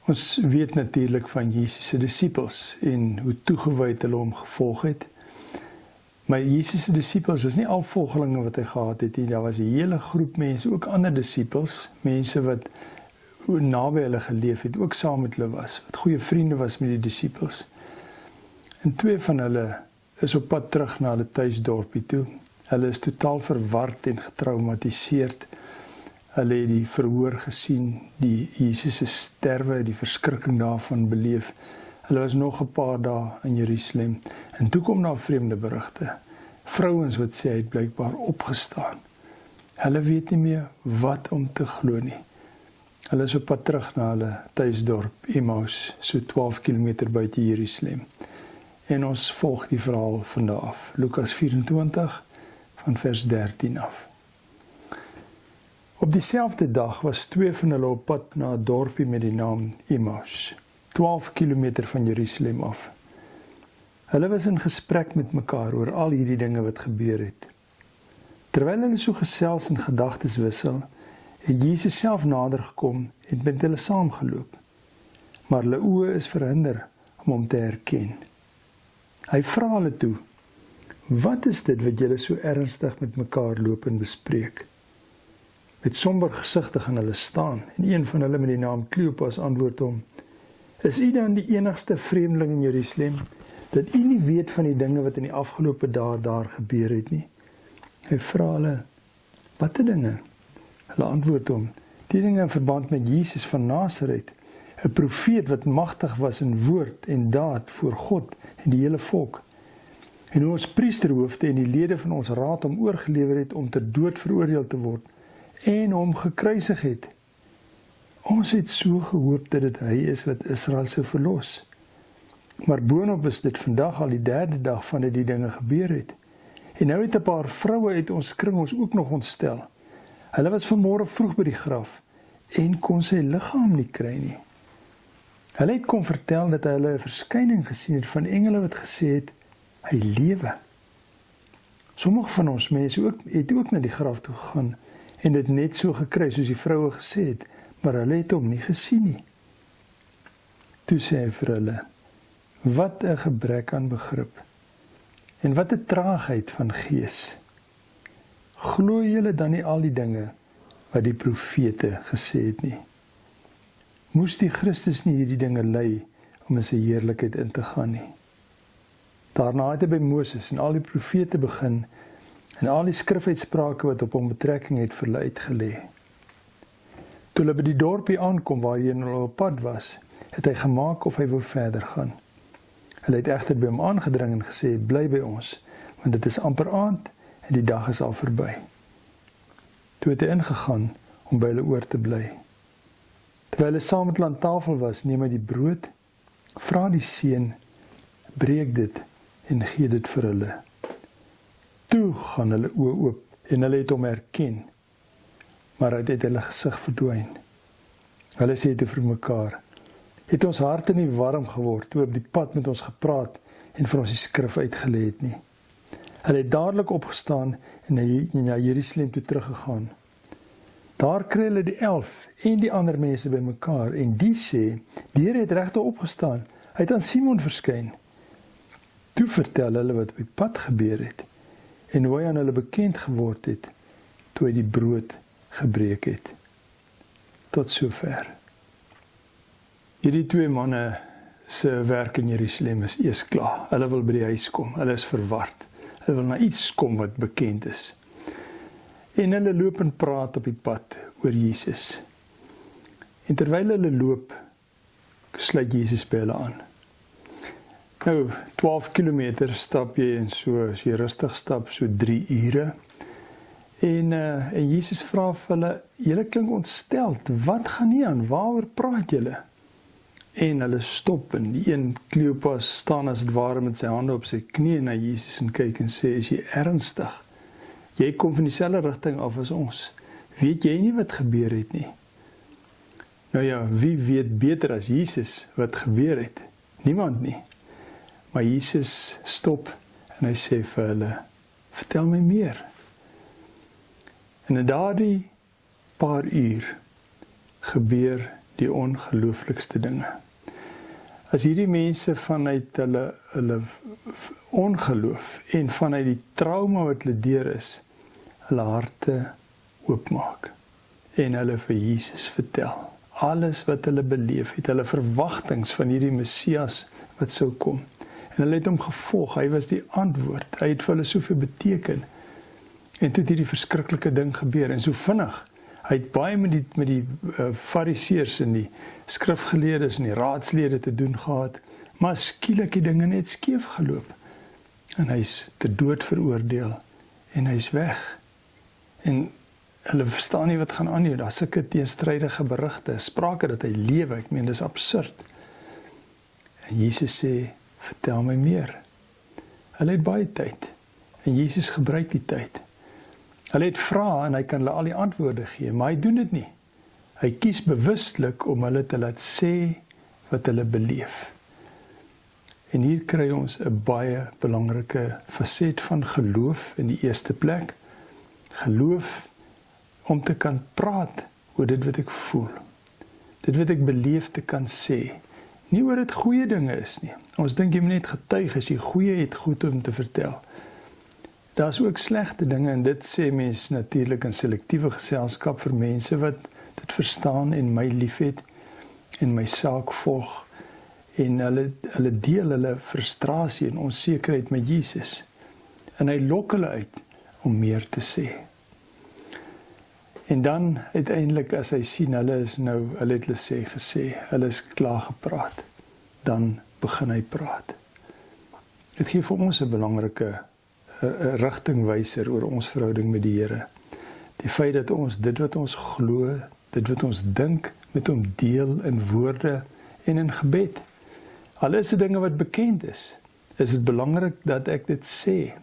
Ons weet natuurlik van Jesus se disippels en hoe toegewyd hulle hom gevolg het. Maar Jesus se disippels was nie al volgelinge wat hy gehad het nie. Daar was 'n hele groep mense, ook ander disippels, mense wat naby hulle geleef het, ook saam met hulle was, wat goeie vriende was met die disippels. En 2 van hulle is op pad terug na hulle tuisdorpie toe. Hulle is totaal verward en getraumatiseerd. Hulle het die verhoor gesien, die Jesus se sterwe, die verskrikking daarvan beleef. Hulle was nog 'n paar dae in Jerusalem. En toe kom daar vreemde berigte. Vrouens wat sê hy het blykbaar opgestaan. Hulle weet nie meer wat om te glo nie. Hulle is op pad terug na hulle tuisdorp, Emmaus, so 12 km buite Jerusalem. En ons volg die verhaal van daar af. Lukas 24 van vers 13 af. Op dieselfde dag was 2 van hulle op pad na 'n dorpie met die naam Emmaus, 12 km van Jerusalem af. Hulle was in gesprek met mekaar oor al hierdie dinge wat gebeur het. Terwyl hulle so gesels en gedagtes wissel, het Jesus self nader gekom en met hulle saamgeloop. Maar hulle oë is verhinder om hom te herken. Hy vra hulle toe: "Wat is dit wat julle so ernstig met mekaar loop en bespreek?" Met somber gesigte gaan hulle staan, en een van hulle met die naam Kleopas antwoord hom: "Is u dan die enigste vreemdeling in Jerusalem, dat u nie weet van die dinge wat in die afgelope dae daar gebeur het nie?" Hy vra hulle: "Watter dinge?" Hulle antwoord hom: "Die dinge in verband met Jesus van Nasaret, 'n profeet wat magtig was in woord en daad voor God en die hele volk. En hoe ons priesterhoofde en die lede van ons raad hom oorgelewer het om ter dood veroordeel te word en hom gekruisig het. Ons het so gehoop dat dit hy is wat Israel sou verlos. Maar boonop is dit vandag al die 3de dag van dit die dinge gebeur het. En nou het 'n paar vroue uit ons kring ons ook nog ontstel. Hulle was vanmôre vroeg by die graf en kon sy liggaam nie kry nie. Hulle het kom vertel dat hulle 'n verskyning gesien het van engele wat gesê het, hy lewe. Sommige van ons mense het ook na die graf toe gegaan en dit net so gekry soos die vroue gesê het, maar hulle het hom nie gesien nie." Toe sê hy vir hulle: "Wat 'n gebrek aan begrip en wat 'n traagheid van gees. Glo julle dan nie al die dinge wat die profete gesê het nie? Moes die Christus nie hierdie dinge ly om in sy heerlikheid in te gaan nie?" Daarna het hy by Moses en al die profete begin en al die skrifuitsprake wat op hom betrekking het vir hulle uitgelê. Toe hulle by die dorpie aankom waarheen hulle op pad was, het hy gemaak of hy wou verder gaan. Hulle het egter by hom aangedring en gesê: "Bly by ons, want dit is amper aand en die dag is al verby." Toe het hy ingegaan om by hulle oor te bly. Terwyl hulle saam met hulle aan tafel was, neem hy die brood, vra die seun, breek dit en gee dit vir hulle. Toe gaan hulle oë oop en hulle het hom herken, maar hy het uit hulle gesig verdwyn. Hulle sê toe vir mekaar: "Het ons harte nie warm geword toe op die pad met ons gepraat en vir ons die skrif uitgelê het nie?" Hulle het dadelik opgestaan en na Jerusalem toe teruggegaan. Daar kry hulle die 11 en die ander mense by mekaar en die sê: "Die Here het regtig opgestaan, hy het aan Simon verskyn." Toe vertel hulle wat op die pad gebeur het en hoe hy aan hulle bekend geword het toe hy die brood gebreek het. Tot sover. Hierdie 2 manne se werk in Jerusalem is eers klaar. Hulle wil by die huis kom. Hulle is verward. Hulle wil na iets kom wat bekend is. En hulle loop en praat op die pad oor Jesus. En terwyl hulle loop, sluit Jesus by hulle aan. Nou, 12 km stap jy en so, as jy rustig stap, so 3 ure. En Jesus vra vir hulle: "Julle klink ontsteld, wat gaan nie aan, waaroor praat julle?" En hulle stop en die een Kleopas staan as het ware met sy hande op sy knie na Jesus en kyk en sê: "Is jy ernstig? Jy kom van dieselfde rigting af as ons. Weet jy nie wat gebeur het nie?" Nou ja, wie weet beter as Jesus wat gebeur het? Niemand nie. Maar Jesus stop en hy sê vir hulle: "Vertel my meer." En in daardie paar uur gebeur die ongelooflikste dinge. As hierdie mense vanuit hulle ongeloof en vanuit die trauma wat hulle deur is, hulle harte oopmaak en hulle vir Jesus vertel. Alles wat hulle beleef het, hulle verwagtings van hierdie Messias wat sou kom. En hulle het hom gevolg, hy was die antwoord, hy het vir hulle soveel beteken. En toe het hierdie verskriklike ding gebeur, en so vinnig. Hy het baie met die fariseërs en die skrifgeleerdes en die raadslede te doen gehad, maar skielik die dinge net skeef geloop. En hy's ter dood veroordeel, en hy's weg. En hulle verstaan nie wat gaan aan nie, daar's sulke teenstrydige berigte, sprake dat hy lewe, ek meen, dis absurd. En Jesus sê, vertel my meer. Hulle het baie tyd, en Jesus gebruik die tyd. Hulle het vrae en hy kan hulle al die antwoorde gee, maar hy doen dit nie. Hy kies bewustelik om hulle te laat sê wat hulle beleef. En hier kry ons 'n baie belangrike faset van geloof in die eerste plek. Geloof om te kan praat oor dit wat ek voel. Dit wat ek beleef te kan sê. Nie oor dit goeie dinge is nie. Ons dink jy moet net getuig as jy goeie het, goed om te vertel. Daar's ook slegte dinge, en dit sê mens natuurlik in selektiewe geselskap vir mense wat dit verstaan en my liefhet en my saak volg, en hulle deel hulle frustrasie en onsekerheid met Jesus. En hy lok hulle uit om meer te sê. En dan uiteindelik as hy sien hulle het hulle gesê, hulle is klaar gepraat, dan begin hy praat. Dit gee vir ons 'n belangrike rigtingwyser oor ons verhouding met die Here. Die feit dat ons dit wat ons glo, dit wat ons dink, met hom deel in woorde en in gebed. Al is dit dinge wat bekend is dit belangrik dat ek dit sê.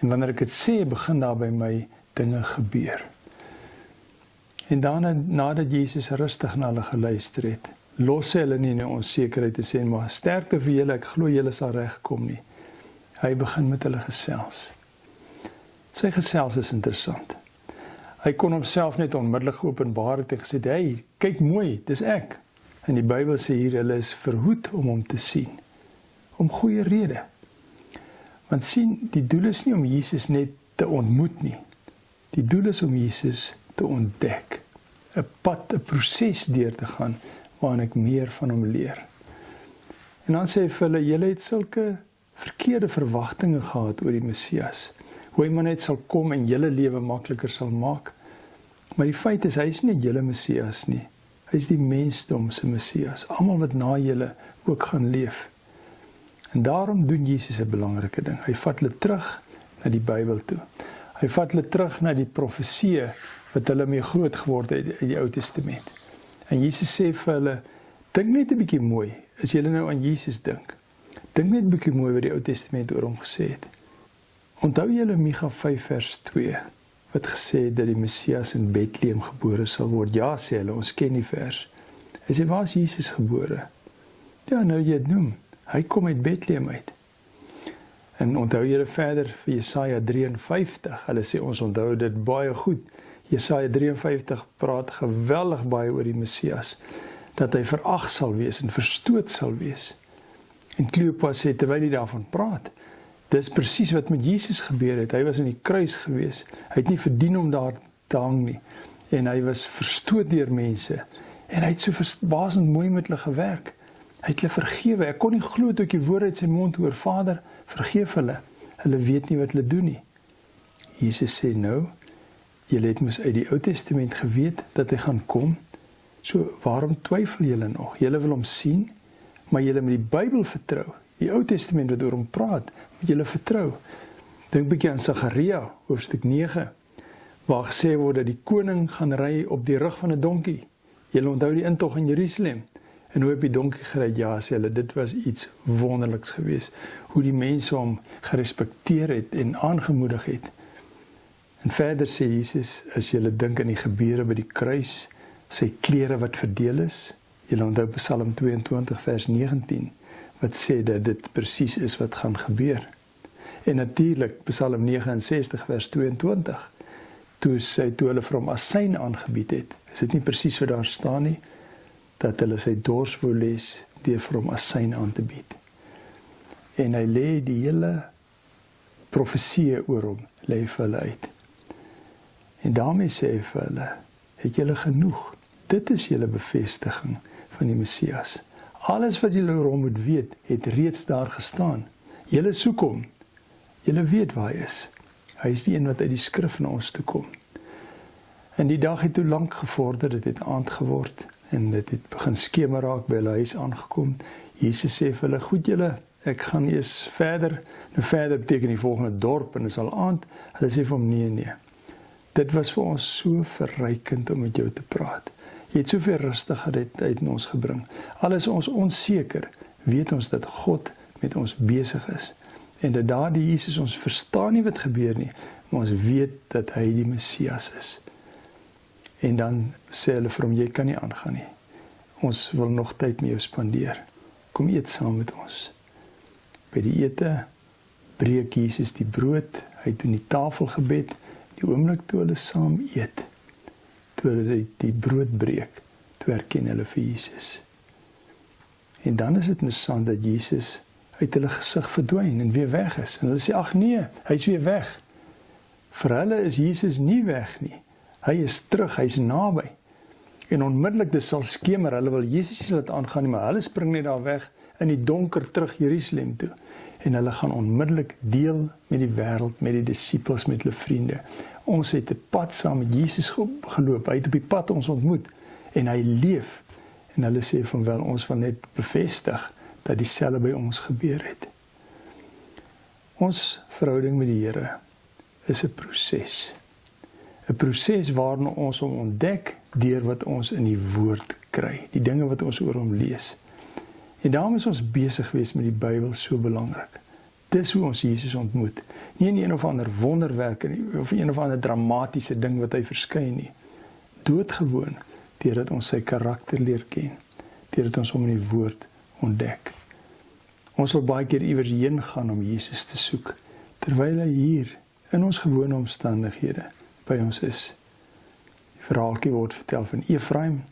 En wanneer ek dit sê, begin daar by my dinge gebeur. En daarna, nadat Jesus rustig na hulle geluister het, los hulle nie in die onsekerheid te sê, maar sterkte vir julle, ek glo julle sal regkom nie. Hy begin met hulle gesels. Sy gesels is interessant. Hy kon homself net onmiddellik geopenbaar het en gesê, hey, kyk mooi, dis ek. En die Bybel sê hier, hulle is verhoed om hom te sien. Om goeie rede. Want sien, die doel is nie om Jesus net te ontmoet nie. Die doel is om Jesus te ontdek. 'n pad, 'n proses deur te gaan, waarin ek meer van hom leer. En dan sê hy vir hulle, julle het sulke verkeerde verwagtinge gehad oor die Messias. Hoe hy maar net sal kom en julle lewe makliker sal maak. Maar die feit is, hy is nie julle Messias nie. Hy is die mensdom se Messias. Almal wat na julle ook gaan leef. En daarom doen Jesus 'n belangrike ding. Hy vat hulle terug na die Bybel toe. Hy vat hulle terug na die profeseë wat hulle mee groot geword het in die Ou Testament. En Jesus sê vir hulle, dink net 'n bietjie mooi, as julle nou aan Jesus dink. Dink net 'n bietjie mooi wat die Ou Testament oor hom gesê het. Onthou julle Micha 5 vers 2, wat gesê het dat die Messias in Bethlehem gebore sal word. Ja, sê hulle, ons ken die vers. Hy sê, waar is Jesus gebore? Ja, nou jy het noem, hy kom uit Bethlehem uit. En onthou julle verder vir Jesaja 53, hulle sê ons onthou dit baie goed. Jesaja 53 praat geweldig baie oor die Messias, dat hy verag sal wees en verstoot sal wees. En Kleopas sê, terwyl hy daarvan praat, dis presies wat met Jesus gebeur het. Hy was in die kruis gewees, hy het nie verdien om daar te hang nie, en hy was verstoot deur mense, en hy het so verbasend mooi met hulle gewerk. Hy het hulle vergewe, ek kon nie glo toe ek die woord uit sy mond hoor, Vader, vergeef hulle weet nie wat hulle doen nie. Jesus sê nou, julle het mos uit die Ou Testament geweet dat hy gaan kom, so waarom twyfel julle nog? Julle wil hom sien, maar julle moet die Bybel vertrou. Die Ou Testament wat oor hom praat, moet julle vertrou. Dink bietjie aan Sagaria, hoofstuk 9, waar gesê word dat die koning gaan ry op die rug van 'n donkie. Julle onthou die intog in Jerusalem, en hoe op die donkie gery, ja, sê hulle, dit was iets wonderliks geweest, hoe die mense hom gerespekteer het en aangemoedig het. En verder sê Jesus, as julle dink aan die gebeure by die kruis, sy klere wat verdeel is, julle onthou Psalm 22 vers 19, wat sê dat dit presies is wat gaan gebeur. En natuurlik Psalm 69 vers 22, toe hulle vir hom asyn aangebied het, is dit nie presies wat daar staan nie, dat hulle sy dors wou les deur vir hom asyn aan te bied. En hy lê die hele profesie oor hom, lê vir hulle uit. En daarmee sê hy vir hulle, het julle genoeg? Dit is julle bevestiging van die Messias. Alles wat julle oor hom moet weet, het reeds daar gestaan. Julle soek hom. Julle weet waar hy is. Hy is die een wat uit die skrif na ons toe kom. En die dag het toe lank gevorder, dit het aand geword, en dit het begin skemer raak, by hulle huis aangekom. Jesus sê vir hulle, goed julle, ek gaan eers verder. Nou verder beteken die volgende dorp, en dit is al aand. Hulle sê vir hom, nee. Dit was vir ons so verrykend om met jou te praat. Jy het soveel rustigheid uit ons gebring. Al is ons onseker, weet ons dat God met ons besig is. En dat daardie Jesus, ons verstaan nie wat gebeur nie, maar ons weet dat hy die Messias is. En dan sê hulle vir hom, jy kan nie aangaan nie. Ons wil nog tyd met jou spandeer. Kom eet saam met ons. By die ete breek Jesus die brood, hy het doen die tafelgebed, die oomblik toe hulle saam eet, toe hulle die brood breek, toe herken hulle vir Jesus. En dan is dit interessant dat Jesus uit hulle gesig verdwyn en weer weg is. En hulle sê, ag nee, hy is weer weg. Vir hulle is Jesus nie weg nie. Hy is terug, hy is naby. En onmiddellik dis sal skemer, hulle wil Jesus nie laat aangaan nie, maar hulle spring net daar weg in die donker terug Jerusalem toe. En hulle gaan onmiddellik deel met die wêreld, met die disippels, met hulle vriende. Ons het 'n pad saam met Jesus geloop, hy het op die pad ons ontmoet, en hy leef. En hulle sê van wel, ons wil net bevestig, dat dieselfde by ons gebeur het. Ons verhouding met die Here is 'n proses. 'n Proses waarin ons hom ontdek deur wat ons in die woord kry, die dinge wat ons oor hom lees. En daarom is ons besig gewees met die Bybel so belangrik. Dis hoe ons Jesus ontmoet. Nie in een of ander wonderwerk of een of ander dramatiese ding wat hy verskyn nie. Doodgewoon, deurdat ons sy karakter leer ken, deurdat ons hom in die woord ontdek. Ons wil baie keer iewers heen gaan om Jesus te soek, terwyl hy hier in ons gewone omstandighede by ons is. Die verhaaltjie word vertel van Efraim,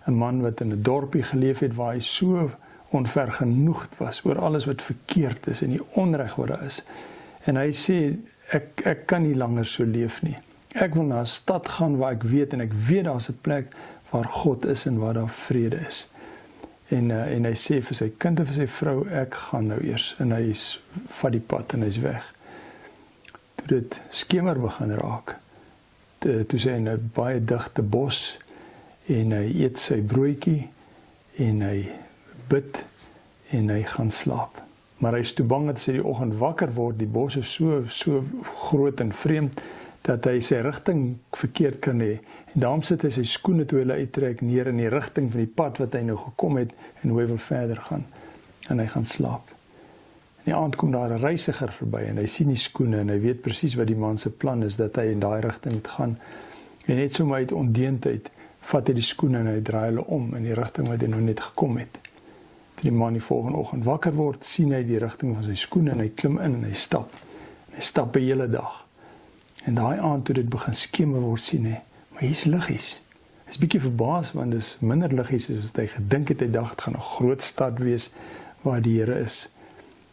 'n man wat in 'n dorpie geleef het waar hy so onvergenoegd was oor alles wat verkeerd is en die onreg wat daar is. En hy sê, ek kan nie langer so leef nie. Ek wil na 'n stad gaan waar ek weet, en ek weet daar's 'n plek waar God is en waar daar vrede is. En hy sê vir sy kind en vir sy vrou, ek gaan nou eers. En hy vat die pad en hy is weg. Toe dit skemer begin raak, toe sy in 'n baie digte bos, en hy eet sy broodjie, en hy bid, en hy gaan slaap. Maar hy is toe bang dat sy die oggend wakker word, die bos is so groot en vreemd, dat hy sy rigting verkeerd kan hê. En daarom sit hy sy skoene toe hy uittrek neer in die rigting van die pad wat hy nou gekom het, en hoe hy wil verder gaan. En hy gaan slaap. In die aand kom daar 'n reisiger verby, en hy sien die skoene, en hy weet presies wat die man se plan is, dat hy in daai rigting moet gaan. En net so uit ondeentheid, vat hy die skoene en hy draai hulle om, in die rigting wat hy nou net gekom het. Toe die man die volgende oggend wakker word, sien hy die rigting van sy skoene, en hy klim in en hy stap. En hy stap 'n hele dag. En daai aand toe dit begin skemer word, sien hy, maar hier's liggies. Hy is bietjie verbaas, want dis minder liggies as wat hy gedink het. Hy dacht, het gaan 'n groot stad wees waar die Here is.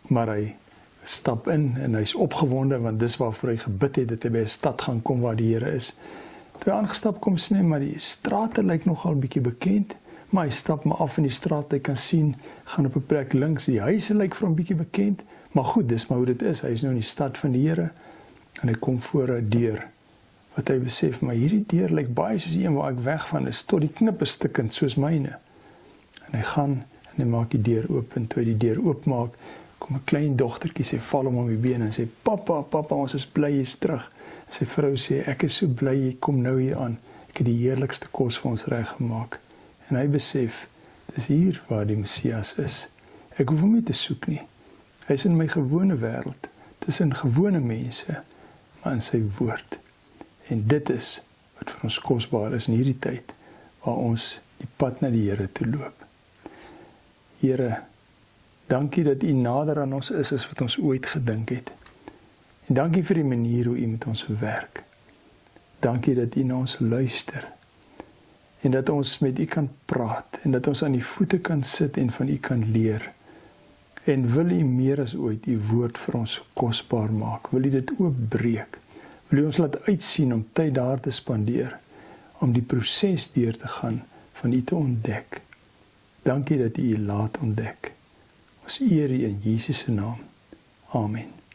Maar hy stap in en hy's opgewonde, want dis waarvoor hy gebid het, dat hy by 'n stad gaan kom waar die Here is. Toe hy aangestap kom, sien hy, maar die strate lyk nogal bietjie bekend, maar hy stap maar af in die straat, hy kan sien, gaan op 'n plek links, die huise lyk vir hom bietjie bekend, maar goed, dis maar hoe dit is, hy is nou in die stad van die Here, en hy kom voor 'n deur, wat hy besef, maar hierdie deur lyk baie soos die een waar ek weg van is, tot die knip is stikkend, soos myne. En hy gaan, en hy maak die deur oop, en toe hy die deur oopmaak, kom 'n klein dogtertjie, sy val hom om die been, en sê, papa, ons is bly jy is terug. En sy vrou sê, ek is so bly jy kom nou hier aan, ek het die heerlikste kos vir ons reggemaak. En hy besef, dis hier waar die Messias is. Ek hoef hom nie te soek nie. Hy is in my gewone wêreld, tussen gewone mense, maar in sy woord. En dit is wat vir ons kosbaar is in hierdie tyd, waar ons die pad na die Here toe loop. Here, dankie dat U nader aan ons is as wat ons ooit gedink het. En dankie vir die manier hoe U met ons werk. Dankie dat U na ons luister. en dat ons met U kan praat en dat ons aan die voete kan sit en van U kan leer. En wil U meer as ooit U woord vir ons kosbaar maak? Wil U dit oopbreek? Wil U ons laat uitsien om tyd daar te spandeer, om die proses deur te gaan van U te ontdek? Dankie dat U laat ontdek. Ons eer U in Jesus se naam. Amen.